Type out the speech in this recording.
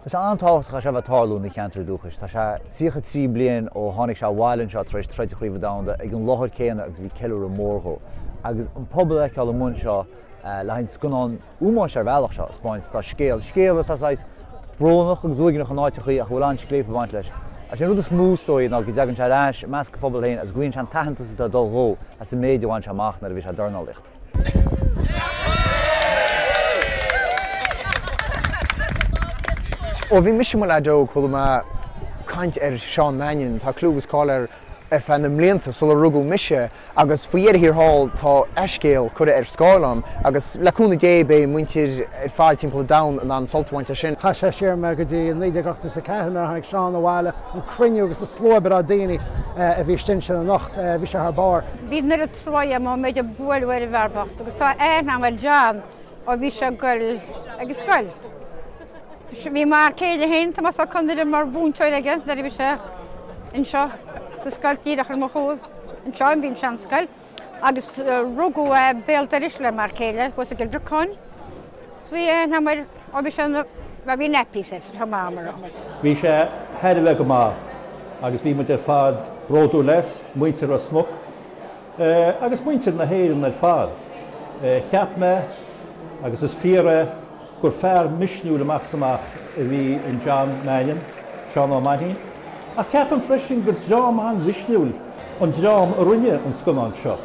Tá sé antáchtcha se bh tarlú na ceantar dúchas, Tá sé tíocha trí blion ó tháinig se bhhailinn seo tar éis treidir chríomh damda ag an láthir céanna agus bhí ceú mórthó. Agus an pobl ag ceall mun seo lehain scanán úmáis ar bhealach seo Spáin tá scéal tá brónach agus zuigeach an áitichaí a bhfuil an scléip bhaint leis. A sé rud a smústóí ná go deagann se ráis meas go phobal héin as gcuinn se an tahananta sa dulró a sa méideháin se amach na a bhí se darnálicht. Ó bhí mis le dó chuil me caiint Seán Mannion tá clúgus cáir fan na mblianta sul rugú mise agus faoiad hir hall tá eiscéal chuide scálam agus leúna débé muintir fáil timppla da an solthainte sin. Tá sé sér me go dtí 9 sa ceanna ag seán bhile an cruinú agus a slóbar a daine a bhí stin sin a nacht bhí se th bar. Bhí nu a troia má méidir buhfuir bharbacht agus tá éna mar John ó bhí se goil agus scoil. Bhí mar céile héin tá sa chuidir mar búnteir aige na bhí se in seo sa scoiltíach ar mo chóil an seán bhín sean scoil agus rugú béaltar is le mar céile was a go dracáin. Bhí éna mar ó bhí se bhí nepí sé tá mámara. Bhí sé heidir bheith go má agus bhí mu ar fad broú leis, muintear a smuc agus muintear na héann ar fad. Cheap me agus is fíre gur fearr misniú amach samach a bhí in John Mannion, Seán O'Mahony. A ceapan freisin gur drám an visniúil an drám a rinne an scumáin seo.